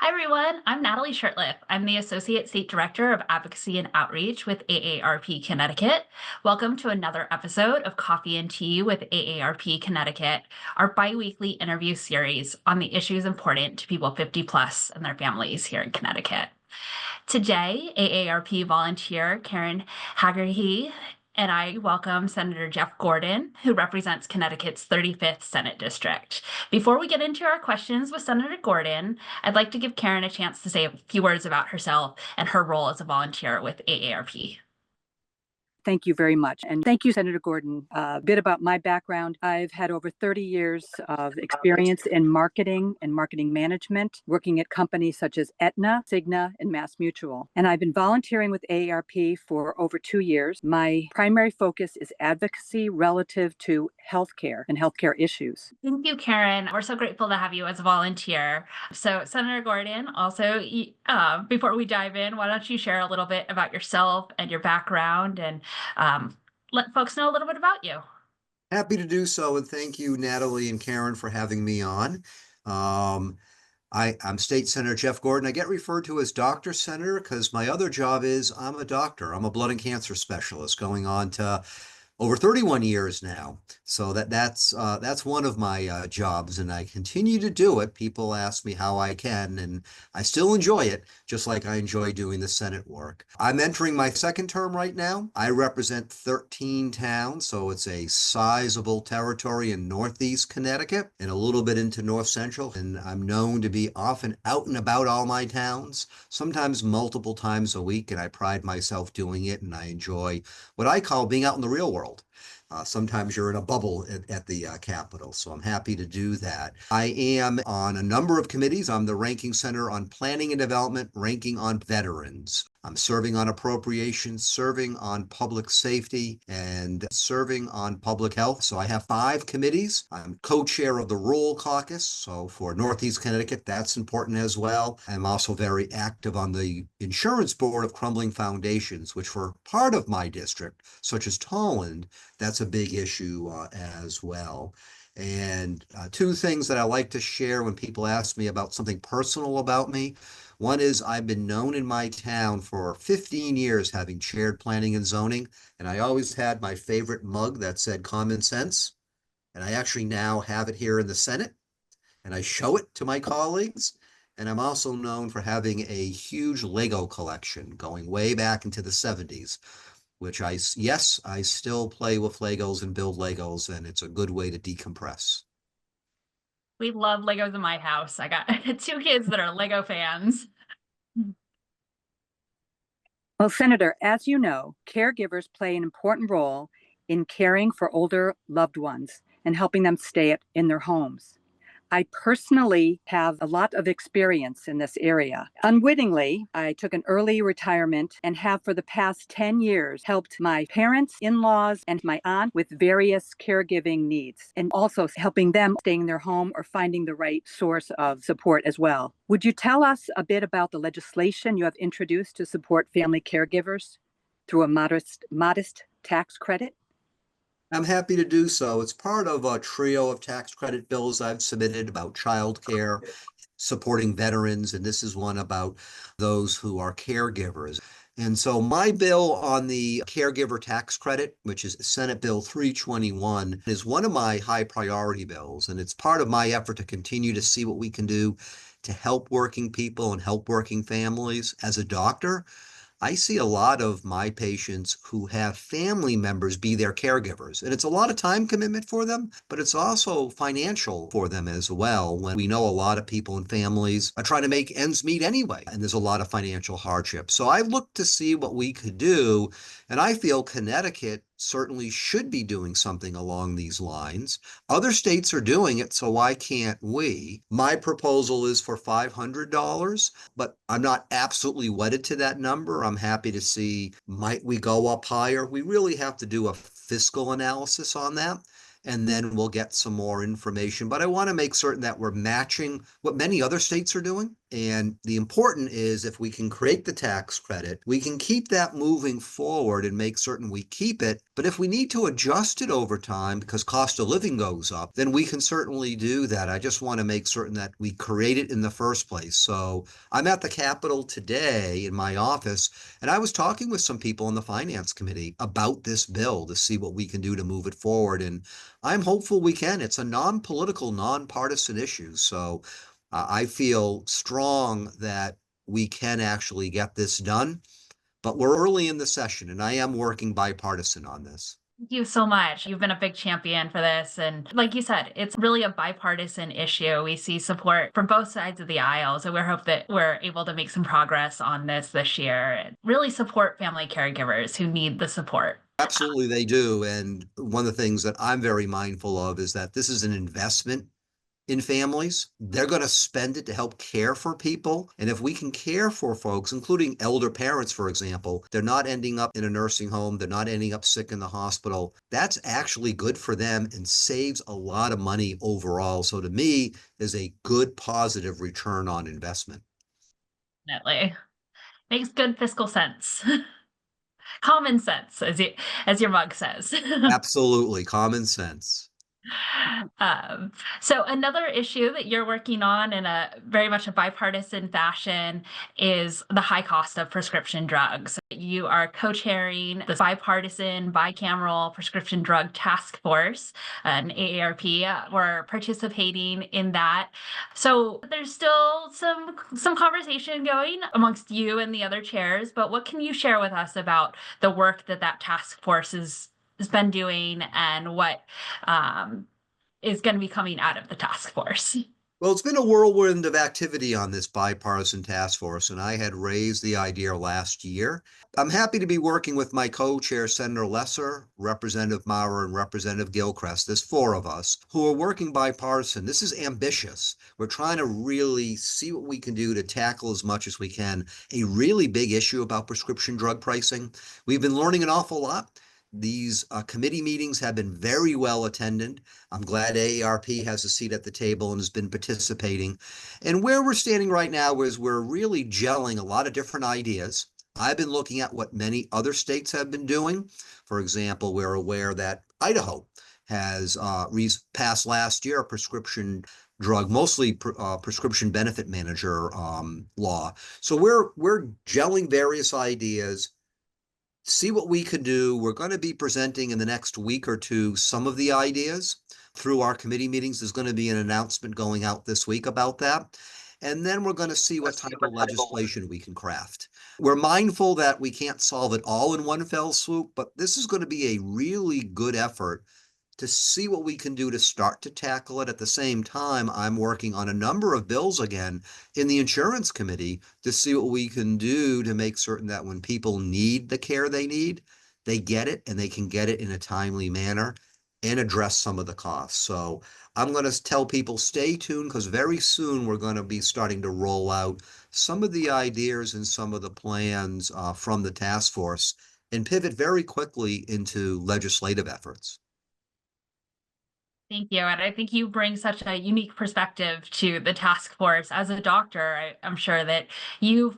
Hi, everyone. I'm Natalie Shurtleff. I'm the Associate State Director of Advocacy and Outreach with AARP Connecticut. Welcome to another episode of Coffee and Tea with AARP Connecticut, our biweekly interview series on the issues important to people 50 plus and their families here in Connecticut. Today, AARP volunteer Karen Haraghey and I welcome Senator Jeff Gordon, who represents Connecticut's 35th Senate District. Before we get into our questions with Senator Gordon, I'd like to give Karen a chance to say a few words about herself and her role as a volunteer with AARP. Thank you very much. And thank you, Senator Gordon. A bit about my background. I've had over 30 years of experience in marketing and marketing management, working at companies such as Aetna, Cigna, and MassMutual. And I've been volunteering with AARP for over 2 years. My primary focus is advocacy relative to healthcare and healthcare issues. Thank you, Karen. We're so grateful to have you as a volunteer. So, Senator Gordon, also, before we dive in, why don't you share a little bit about yourself and your background and let folks know a little bit about you. Happy to do so, and thank you, Natalie and Karen, for having me on. I'm State Senator Jeff Gordon. I get referred to as Dr. Senator because my other job is I'm a doctor. I'm a blood and cancer specialist going on to over 31 years now. So that's one of my jobs, and I continue to do it. People ask me how I can, and I still enjoy it, just like I enjoy doing the Senate work. I'm entering my second term right now. I represent 13 towns, so it's a sizable territory in Northeast Connecticut and a little bit into North Central. And I'm known to be often out and about all my towns, sometimes multiple times a week, and I pride myself doing it, and I enjoy what I call being out in the real world. Sometimes you're in a bubble at the Capitol, so I'm happy to do that. I am on a number of committees. I'm the ranking senator on planning and development, ranking on veterans. I'm serving on appropriations, serving on public safety, and serving on public health. So I have 5 committees. I'm co-chair of the Rural Caucus. So for Northeast Connecticut, that's important as well. I'm also very active on the insurance board of crumbling foundations, which for part of my district, such as Tolland, that's a big issue as well. And 2 things that I like to share when people ask me about something personal about me. One is I've been known in my town for 15 years having chaired planning and zoning, and I always had my favorite mug that said common sense. And I actually now have it here in the Senate, and I show it to my colleagues. And I'm also known for having a huge Lego collection going way back into the 70s, which I still play with Legos and build Legos, and it's a good way to decompress. We love Legos in my house. I got 2 kids that are Lego fans. Well, Senator, as you know, caregivers play an important role in caring for older loved ones and helping them stay in their homes. I personally have a lot of experience in this area. Unwittingly, I took an early retirement and have for the past 10 years helped my parents, in-laws, and my aunt with various caregiving needs, and also helping them stay in their home or finding the right source of support as well. Would you tell us a bit about the legislation you have introduced to support family caregivers through a modest tax credit? I'm happy to do so. It's part of a trio of tax credit bills I've submitted about childcare, supporting veterans, and this is one about those who are caregivers. And so my bill on the caregiver tax credit, which is Senate Bill 321, is one of my high priority bills. And it's part of my effort to continue to see what we can do to help working people and help working families. As a doctor, I see a lot of my patients who have family members be their caregivers. And it's a lot of time commitment for them, but it's also financial for them as well. When we know a lot of people and families are trying to make ends meet anyway, and there's a lot of financial hardship. So I looked to see what we could do, and I feel Connecticut certainly should be doing something along these lines. Other states are doing it, so why can't we? My proposal is for $500, but I'm not absolutely wedded to that number. I'm happy to see, might we go up higher? We really have to do a fiscal analysis on that, and then we'll get some more information. But I want to make certain that we're matching what many other states are doing. And the important is if we can create the tax credit, we can keep that moving forward and make certain we keep it. But if we need to adjust it over time because cost of living goes up, then we can certainly do that. I just want to make certain that we create it in the first place. So I'm at the Capitol today in my office, and I was talking with some people on the Finance Committee about this bill to see what we can do to move it forward. And I'm hopeful we can. It's a non-political, non-partisan issue. So I feel strong that we can actually get this done, but we're early in the session and I am working bipartisan on this. Thank you so much. You've been a big champion for this. And like you said, it's really a bipartisan issue. We see support from both sides of the aisle. So we hope that we're able to make some progress on this year and really support family caregivers who need the support. Absolutely, they do. And one of the things that I'm very mindful of is that this is an investment in families. They're going to spend it to help care for people. And if we can care for folks, including elder parents, for example, they're not ending up in a nursing home, they're not ending up sick in the hospital. That's actually good for them and saves a lot of money overall. So to me, is a good positive return on investment. Definitely. Makes good fiscal sense. Common sense, as your mug says. Absolutely, common sense. Um, so another issue that you're working on in a very much a bipartisan fashion is the high cost of prescription drugs. You are co-chairing the bipartisan bicameral prescription drug task force, an AARP. We're participating in that. So there's still some conversation going amongst you and the other chairs, but what can you share with us about the work that task force has been doing and what is going to be coming out of the task force? Well, it's been a whirlwind of activity on this bipartisan task force, and I had raised the idea last year. I'm happy to be working with my co-chair, Senator Lesser, Representative Maurer, and Representative Gilchrist. There's four of us who are working bipartisan. This is ambitious. We're trying to really see what we can do to tackle as much as we can a really big issue about prescription drug pricing. We've been learning an awful lot. These committee meetings have been very well attended. I'm glad AARP has a seat at the table and has been participating. And where we're standing right now is we're really gelling a lot of different ideas. I've been looking at what many other states have been doing. For example, we're aware that Idaho has passed last year a prescription drug, mostly prescription benefit manager law. So we're gelling various ideas, see what we can do. We're going to be presenting in the next week or two some of the ideas through our committee meetings. There's going to be an announcement going out this week about that. And then we're going to see what type of legislation we can craft. We're mindful that we can't solve it all in one fell swoop, but this is going to be a really good effort to see what we can do to start to tackle it. At the same time, I'm working on a number of bills again in the insurance committee to see what we can do to make certain that when people need the care they need, they get it and they can get it in a timely manner and address some of the costs. So I'm going to tell people stay tuned because very soon we're going to be starting to roll out some of the ideas and some of the plans from the task force and pivot very quickly into legislative efforts. Thank you. And I think you bring such a unique perspective to the task force. As a doctor, I'm sure that you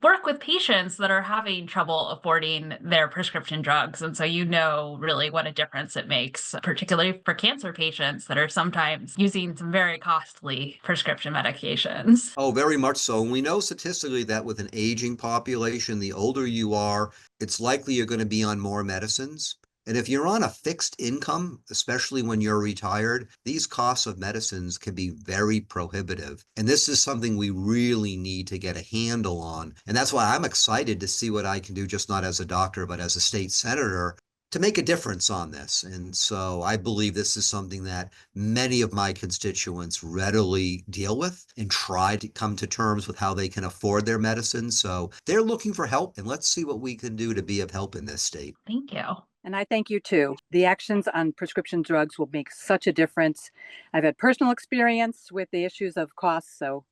work with patients that are having trouble affording their prescription drugs. And so you know really what a difference it makes, particularly for cancer patients that are sometimes using some very costly prescription medications. Oh, very much so. And we know statistically that with an aging population, the older you are, it's likely you're going to be on more medicines. And if you're on a fixed income, especially when you're retired, these costs of medicines can be very prohibitive. And this is something we really need to get a handle on. And that's why I'm excited to see what I can do, just not as a doctor, but as a state senator, to make a difference on this. And so I believe this is something that many of my constituents readily deal with and try to come to terms with how they can afford their medicine. So they're looking for help, and let's see what we can do to be of help in this state. Thank you. And I thank you too. The actions on prescription drugs will make such a difference. I've had personal experience with the issues of costs, so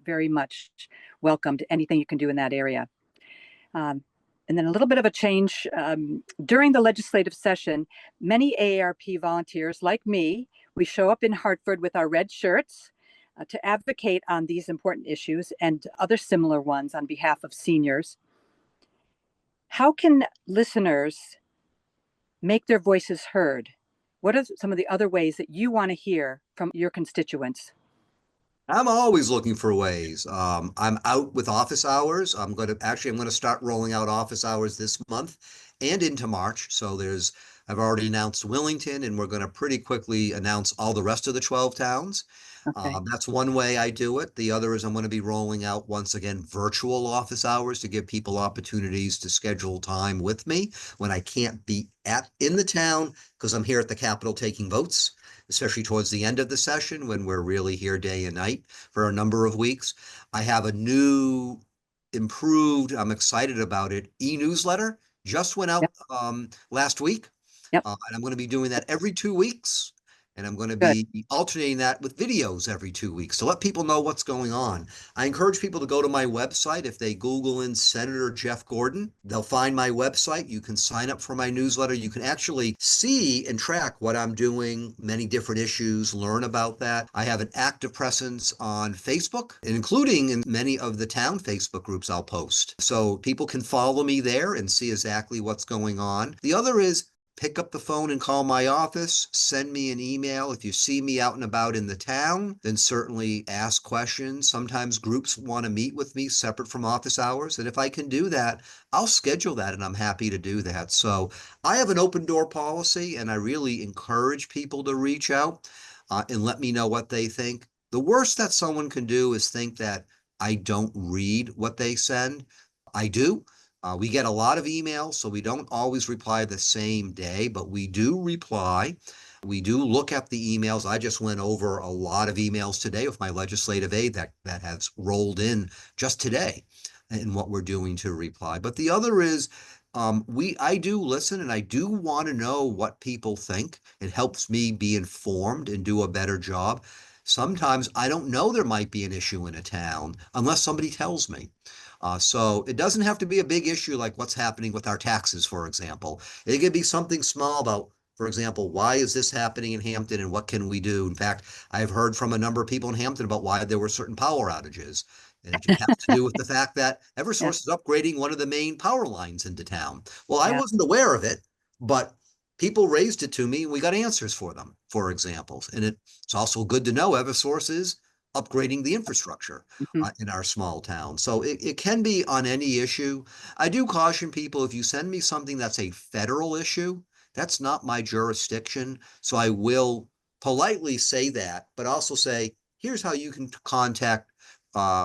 very much welcomed anything you can do in that area. And then a little bit of a change. During the legislative session, many AARP volunteers like me, we show up in Hartford with our red shirts. to advocate on these important issues and other similar ones on behalf of seniors. How can listeners make their voices heard? What are some of the other ways that you want to hear from your constituents? I'm always looking for ways. I'm out with office hours. I'm going to start rolling out office hours this month and into March. So I've already announced Willington, and we're going to pretty quickly announce all the rest of the 12 towns. Okay. That's one way I do it. The other is I'm going to be rolling out, once again, virtual office hours to give people opportunities to schedule time with me when I can't be in the town, because I'm here at the Capitol taking votes, especially towards the end of the session when we're really here day and night for a number of weeks. I have a new, improved, I'm excited about it, e-newsletter. Just went out Yep. last week. Yep. And I'm going to be doing that every 2 weeks. And I'm going to Good. be alternating that with videos every 2 weeks to let people know what's going on. I encourage people to go to my website. If they Google in Senator Jeff Gordon, they'll find my website. You can sign up for my newsletter. You can actually see and track what I'm doing, many different issues, learn about that. I have an active presence on Facebook, and including in many of the town Facebook groups I'll post. So people can follow me there and see exactly what's going on. The other is, pick up the phone and call my office, send me an email. If you see me out and about in the town, then certainly ask questions. Sometimes groups want to meet with me separate from office hours. And if I can do that, I'll schedule that, and I'm happy to do that. So I have an open door policy, and I really encourage people to reach out and let me know what they think. The worst that someone can do is think that I don't read what they send. I do. We get a lot of emails, so we don't always reply the same day, but we do reply. We do look at the emails. I just went over a lot of emails today with my legislative aide that has rolled in just today in what we're doing to reply. But the other is, I do listen, and I do want to know what people think. It helps me be informed and do a better job. Sometimes I don't know there might be an issue in a town unless somebody tells me. So it doesn't have to be a big issue like what's happening with our taxes, for example. It could be something small about, for example, why is this happening in Hampton and what can we do? In fact, I've heard from a number of people in Hampton about why there were certain power outages. And it has to do with the fact that Yeah. Eversource is upgrading one of the main power lines into town. Well, I Yeah. wasn't aware of it, but people raised it to me, and we got answers for them, for examples. And it's also good to know Eversource is upgrading the infrastructure Mhm. in our small town. So it can be on any issue. I do caution people, if you send me something that's a federal issue, that's not my jurisdiction. So I will politely say that, but also say, here's how you can contact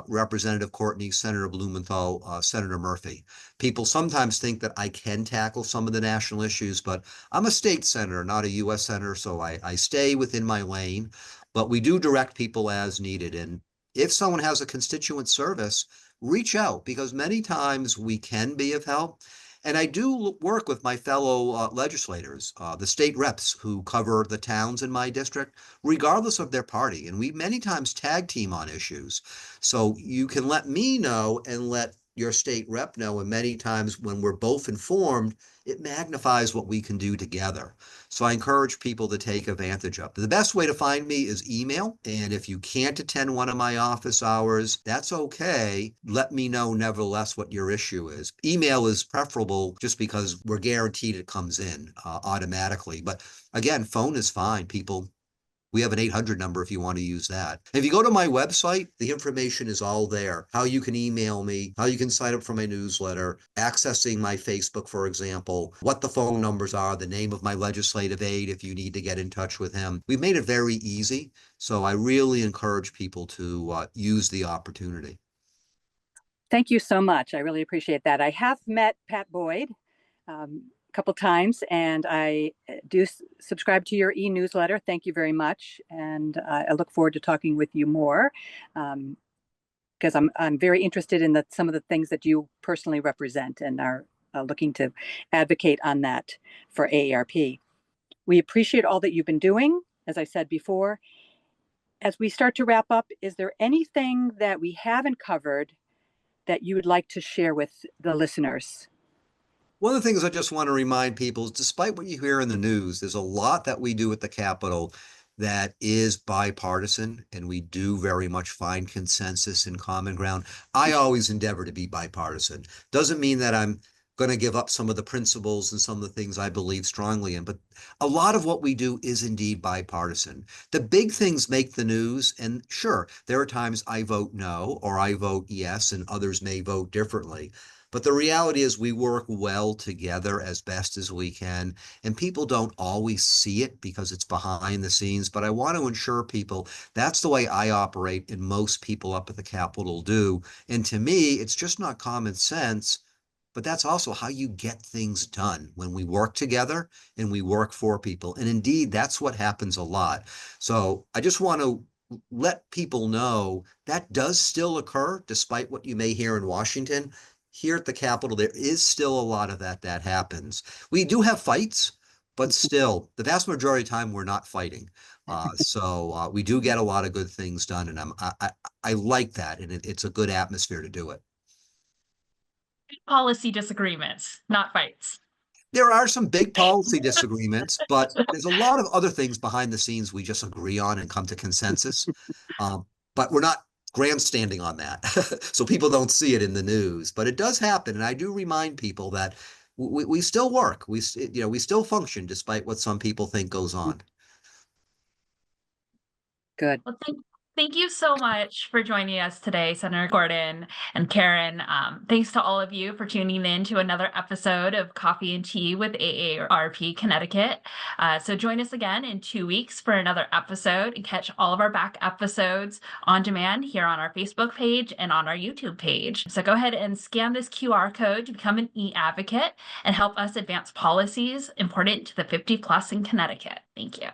Representative Courtney, Senator Blumenthal, Senator Murphy. People sometimes think that I can tackle some of the national issues, but I'm a state senator, not a U.S. senator, so I stay within my lane. But we do direct people as needed. And if someone has a constituent service, reach out, because many times we can be of help. And I do work with my fellow legislators, the state reps who cover the towns in my district, regardless of their party. And we many times tag team on issues. So you can let me know and let your state rep know. And many times when we're both informed, it magnifies what we can do together. So I encourage people to take advantage of. The best way to find me is email. And if you can't attend one of my office hours, that's okay. Let me know nevertheless what your issue is. Email is preferable just because we're guaranteed it comes in automatically. But again, phone is fine. We have an 800 number if you want to use that. If you go to my website, the information is all there. How you can email me, how you can sign up for my newsletter, accessing my Facebook, for example, what the phone numbers are, the name of my legislative aide if you need to get in touch with him. We've made it very easy. So I really encourage people to use the opportunity. Thank you so much. I really appreciate that. I have met Pat Boyd a couple times, and I do subscribe to your e-newsletter. Thank you very much. And I look forward to talking with you more, because I'm very interested in some of the things that you personally represent and are looking to advocate on that for AARP. We appreciate all that you've been doing, as I said before. As we start to wrap up, is there anything that we haven't covered that you would like to share with the listeners? One of the things I just want to remind people is, despite what you hear in the news, there's a lot that we do at the Capitol that is bipartisan, and we do very much find consensus and common ground. I always endeavor to be bipartisan. Doesn't mean that I'm going to give up some of the principles and some of the things I believe strongly in, but a lot of what we do is indeed bipartisan. The big things make the news, and sure, there are times I vote no or I vote yes, and others may vote differently. But the reality is we work well together as best as we can, and people don't always see it because it's behind the scenes. But I want to ensure people that's the way I operate, and most people up at the Capitol do. And to me, it's just not common sense, but that's also how you get things done when we work together and we work for people. And indeed, that's what happens a lot. So I just want to let people know that does still occur, despite what you may hear in Washington. Here at the Capitol, there is still a lot of that happens. We do have fights, but still, the vast majority of the time, we're not fighting. So we do get a lot of good things done, and I like that, and it's a good atmosphere to do it. Policy disagreements, not fights. There are some big policy disagreements, but there's a lot of other things behind the scenes we just agree on and come to consensus. But we're not grandstanding on that. So people don't see it in the news, but it does happen. And I do remind people that we still work. We still function despite what some people think goes on. Good. Well, thank you so much for joining us today, Senator Gordon and Karen. Thanks to all of you for tuning in to another episode of Coffee and Tea with AARP Connecticut. So join us again in 2 weeks for another episode, and catch all of our back episodes on demand here on our Facebook page and on our YouTube page. So go ahead and scan this QR code to become an e-advocate and help us advance policies important to the 50+ in Connecticut. Thank you.